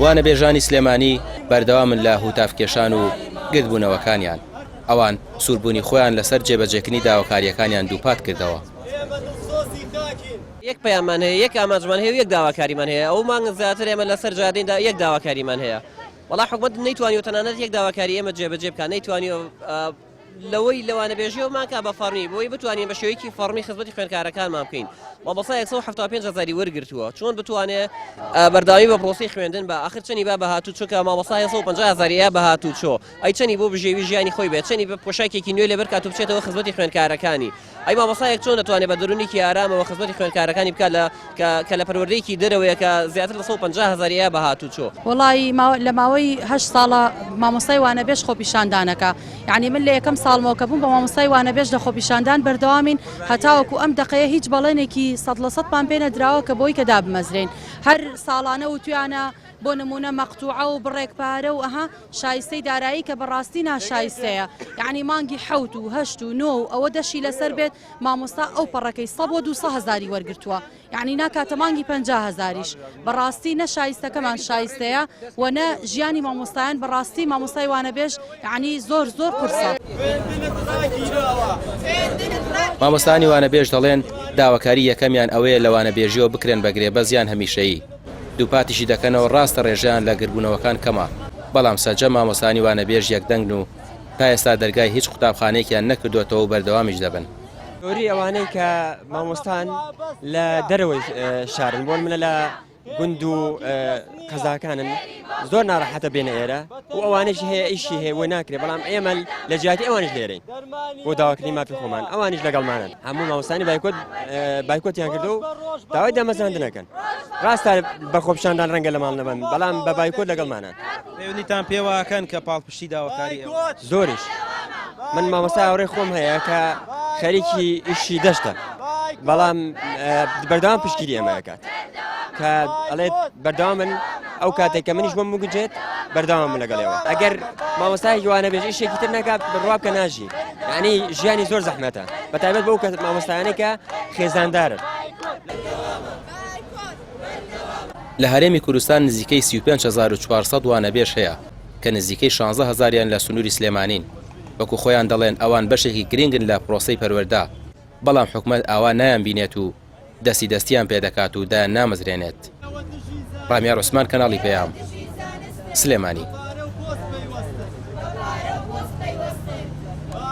وانە بێژانی سلێمانی بەردەوامن لە هوتافکێشان و گرتبوونەوەکانیان. ئەوان سووربوونی خۆیان لەسەر جێبەجێکردنی داواکاریەکانیان دووپات کردەوە. یەک پەیامان هەیە، یەک ئامانجمان هەیە و یەک داواکاریمان هەیە. ئەو مانگە زیاتر ئێمە لەسەر جادەیندا یەک داواکاریمان هەیە. وەڵا حکومەت نەیتوانیوە تەنانەت یەک داواکاری ئێمە جێبەجێ بکات، نەیتوانیوە لەوەی لەوانە بێژیەوە ماکە بە فەرمی بۆی بتوانین بە شێوەیەکی فەرمی خزمەتی خوێندکارەکانمان بکەین. مامۆستا 175,000 وەرگرتووە، چۆن بتوانێت بەرداوی بە پرۆسی خوێندن بە ئاخر چەندی با بەهاتوو چووکە مامۆستا 150,000 بەهاتوو چۆ ئەی چەندی بۆ بژێوی ژیانی خۆی بێت، چەندی بە پۆشاکێکی نوێ لێبەر کات و بچێتەوە خزمەتی خوێندکارەکانی. ئەی مامۆستایەک چۆن دەتوانێت بە درونیکی ئارامەوە خزمەتی خوێندکارەکانی بکات کە لە پەروەردەیەکی دەرەوەیە کە زیاتر لە 150,000 بەهاتوو چۆ. وڵی لە ماوەی 8 ساڵە مامۆستای وانەبێژ خۆپیشاندانەکە، یعنی من لە یەکەم ساڵمەوە کە بووم بە مامۆستای وانەبێژ لە خۆپیشاندان بەردەوامین هەتاوەکو ئەم دقەیە هیچ بەڵێنێکی 100% پێ نەدراوە کە بۆی کە دابمەزرێن. هەر ساڵانە و تویانە بۆ نمونە مەقتوعە و بڕێکپارە و ئەها شایستەی دارایی کە بەڕاستی ناشایستەیە، یعنی مانگی 7 و 8 و 9 و ئەوە دەشی لەسەر بێت مامۆستا ئەو پەڕەکەی 100 بۆ 200,000 وەرگرتووە، یعنی ناکاتە مانگی 50,000ش. بەڕاستی نە شایستەکەمان شایستەیە و نە ژیانی مامۆستایان بەڕاستی مامۆستای وانەبێژ یعنی زۆر قورسە. مامۆستانی وانەبێژ دەڵێن داواکاری یەکەمیان ئەوەیە لە وانەبێژیەوە بکرێن بەگرێ بەزیان هەمیشەیی. دووپاتیشی دەکەنەوە ڕاستە ڕێژیان لە گربوونەوەکان کەمە، بەڵام سەرجە مامۆستانی وانەبێژ یەکدەنگن و تا ئێستا دەرگای هیچ قوتابخانەیەکیان نەکردوێتەوە و بەردەوامیش دەبن. زۆری ئەوانەی کە مامۆستان لە دەرەوەی شارن بۆن منە لە گوند و قەزاکانن زۆر ناڕەحەتە بێنە ئێرە و ئەوانەی هەیە ئیشی هەیە وە ناکرێت، بەڵام ئێمە لە جیاتی ئەوانش لێرەین بۆ داواکردنی مافی خۆمان، ئەوانش لەگەڵمانن. هەموو مامۆستانی بایکۆتیان کردو و داوای دامەزراندنەکەن. ڕاستە بە خۆپیشاندان ڕەنگە لە ماڵ نەبن، بەڵام بە بایکۆت لەگەڵمانن. پەیوەندیتان پێوەکەن کە پاڵپشتی داواکاری زۆریش. من مامۆستا هاوڕێی خۆم هەیە کە خەریکی ئیشی دەشتە، بەڵام بەردەوام پشتگیری ئێمە دەکات کە ئەڵێت بەردەوامن ئەو کاتێک کە منیش بۆم بگوجێت بەردەوام لەگەڵەوە. ئەگەر مامۆستای وانەبێژ ئیشێکی تر نەکات بڕوا بکە ناژی، یعنی ژیانی زۆر زەحمەتە، بەتایبەت بەو کە مامۆستایانەی کە خێزاندارن. لە هەرێمی کوردستان نزیکەی 35,400 وانەبێژ هەیە کە نزیکەی 16,000یان لە سنووری سلێمانین. وەکو خۆیان دەڵێن ئەوان بەشێکی گرنگن لە پرۆسەی پەروەردە، بەڵام حکومەت ئاوا نایان بینێت و دەستیان پێدەکات و دایان نامەزرێنێت. ڕامیار عوسمان، کەناڵی پەیام، سلێمانی.